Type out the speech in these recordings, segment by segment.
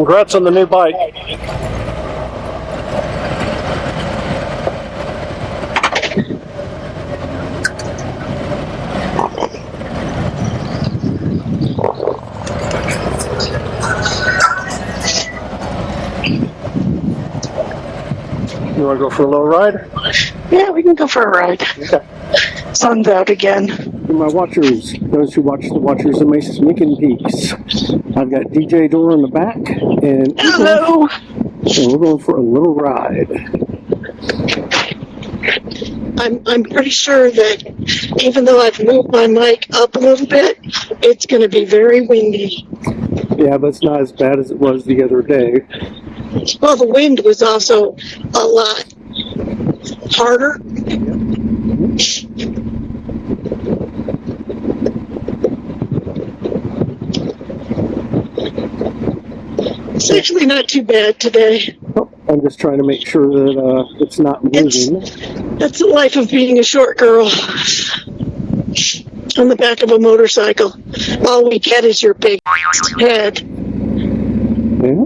Congrats on the new bike. You want to go for a little ride? Yeah, we can go for a ride. Okay. Sun's out again. For my watchers, those who watch the Watchers of Nikon Peaks, I've got DJ Door in the back, and hello. We're going for a little ride. I'm pretty sure that even though I've moved my mic up a little bit, it's going to be very windy. Yeah, but it's not as bad as it was the other day. Well, the wind was also a lot harder. It's actually not too bad today. Oh, I'm just trying to make sure that it's not moving. That's the life of being a short girl on the back of a motorcycle. All we get is your big head. Yeah.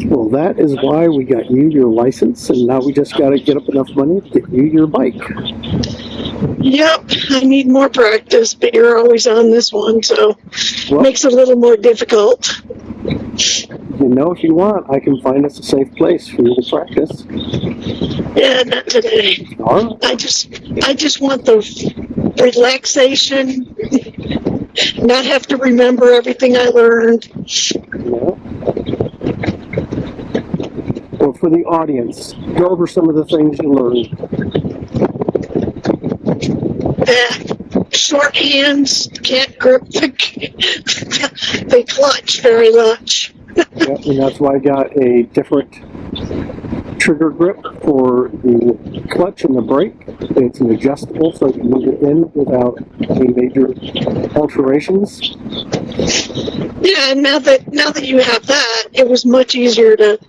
Well, that is why we got you your license, and now we just got to get up enough money to get you your bike. Yep, I need more practice, but you're always on this one, so it makes it a little more difficult. You know, if you want, I can find us a safe place for you to practice. Yeah, not today. All right. I just want the relaxation, not have to remember everything I learned. Yeah. Well, for the audience, go over some of the things you learned. That short hands can't grip the clutch very much. Yeah, and that's why I got a different trigger grip for the clutch and the brake. It's an adjustable, so you can move it in without any major alterations. Yeah, and now that you have that, it was much easier to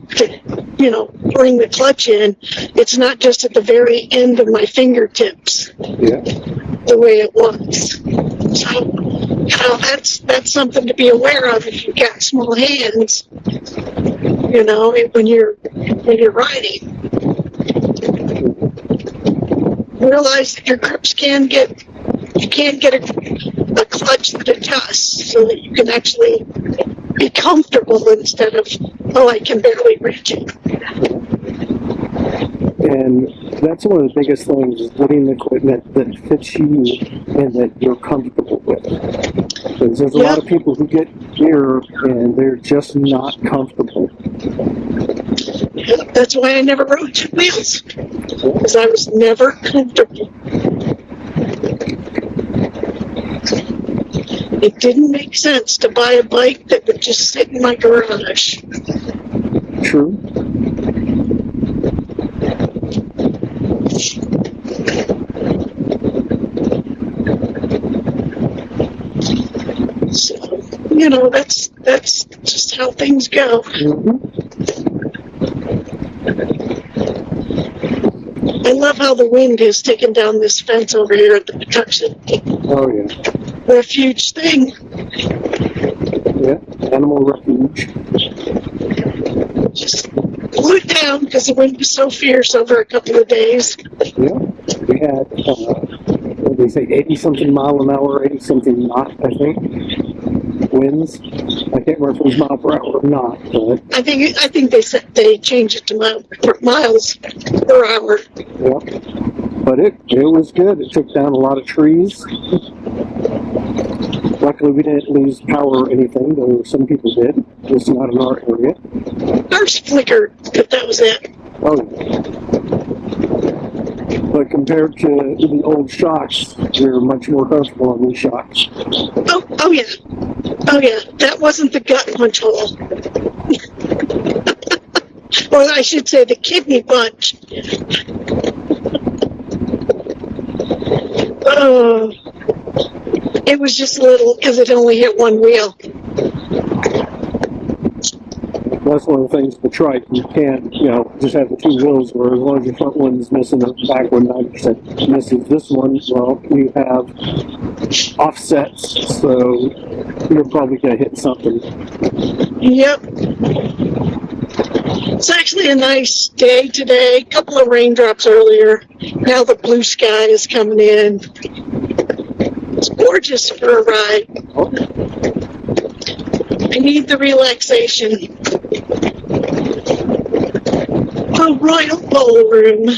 bring the clutch in. It's not just at the very end of my fingertips. Yeah. The way it was. So, that's something to be aware of if you've got small hands. When you're riding. Realize that your grips can't get a clutch that adjusts so that you can actually be comfortable instead of, I can barely reach it. And that's one of the biggest things, is getting the equipment that fits you and that you're comfortable with. Because there's a lot of people who get gear and they're just not comfortable. That's why I never rode two wheels, because I was never comfortable. It didn't make sense to buy a bike that would just sit in my garage. True. So, that's just how things go. I love how the wind has taken down this fence over here at the protection. Oh, yeah. Refuge thing. Yeah, animal refuge. Just blew it down because the wind was so fierce over a couple of days. Yeah, we had, what did they say, 80-something mile an hour, 80-something knot, I think, winds. I can't remember if it was mile per hour or not, but... I think they said they changed it to miles per hour. Yeah, but it was good. It took down a lot of trees. Luckily, we didn't lose power or anything, though some people did. Just not in our area. Ours flickered, but that was it. Oh, but compared to the old shocks, we're much more comfortable on these shocks. Oh yeah. That wasn't the gut punch hole. Or I should say the kidney punch. It was just a little, because it only hit one wheel. That's one of the things with the trike. You can't, just have the two wheels where as long as your front one's missing, the back one 90% misses. This one, well, you have offsets, so you're probably going to hit something. Yep. It's actually a nice day today. A couple of raindrops earlier. Now the blue sky is coming in. It's gorgeous for a ride. I need the relaxation. A royal ballroom.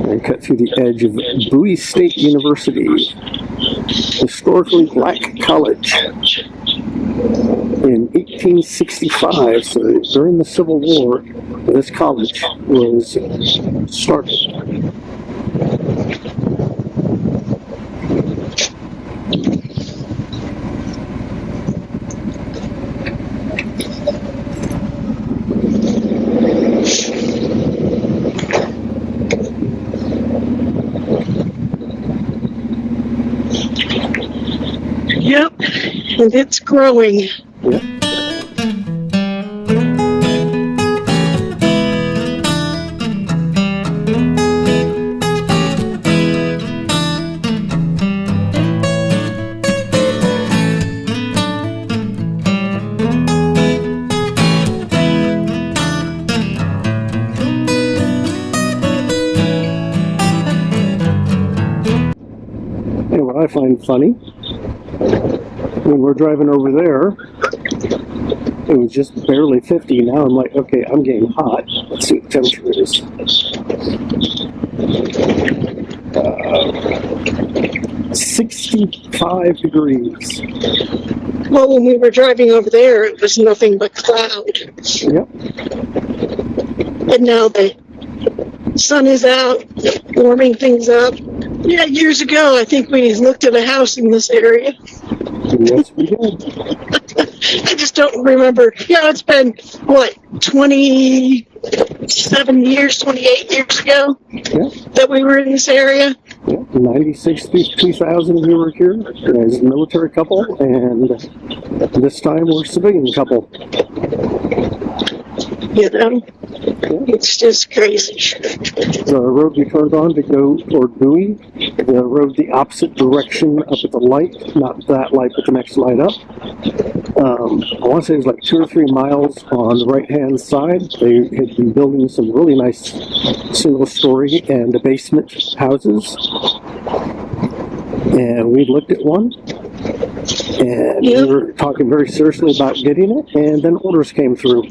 And cut through the edge of Bowie State University, historically black college. In 1865, so during the Civil War, this college was started. Yep, and it's growing. Yep. And what I find funny, when we're driving over there, it was just barely 50. Now I'm like, okay, I'm getting hot. Let's see what the temperature is. 65 degrees. Well, when we were driving over there, it was nothing but cloud. Yep. And now the sun is out, warming things up. Yeah, years ago, I think we looked at a house in this area. Yes, we did. I just don't remember. Yeah, it's been, what, 27 years, 28 years ago that we were in this area? Yeah, 96 to 2000 we were here as a military couple, and this time we're a civilian couple. You know, it's just crazy. The road we turned on to go toward Bowie, the road the opposite direction up at the light, not that light, but the next light up. I want to say it was like 2 or 3 miles on the right-hand side. They had been building some really nice single-story and basement houses. And we looked at one, and we were talking very seriously about getting it, and then orders came through.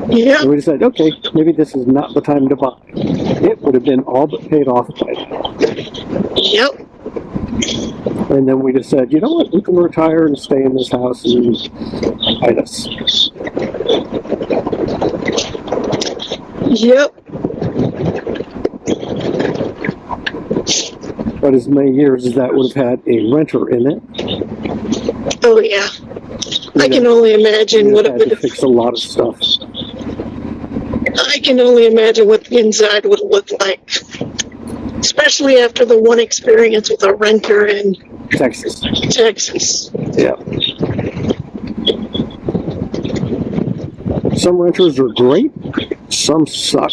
Yeah. And we decided, okay, maybe this is not the time to buy. It would have been all but paid off by now. Yep. And then we just said, you know what, we can retire and stay in this house and hide us. Yep. But as many years as that would have had a renter in it. Oh, yeah. I can only imagine what it would have fix a lot of stuff. I can only imagine what the inside would look like. Especially after the one experience with a renter in Texas. Yeah. Some renters are great, some suck.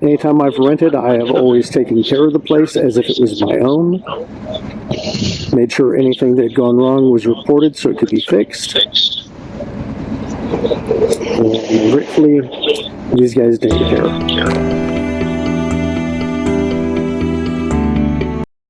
Anytime I've rented, I have always taken care of the place as if it was my own. Made sure anything that had gone wrong was reported so it could be fixed. And gratefully, these guys didn't care.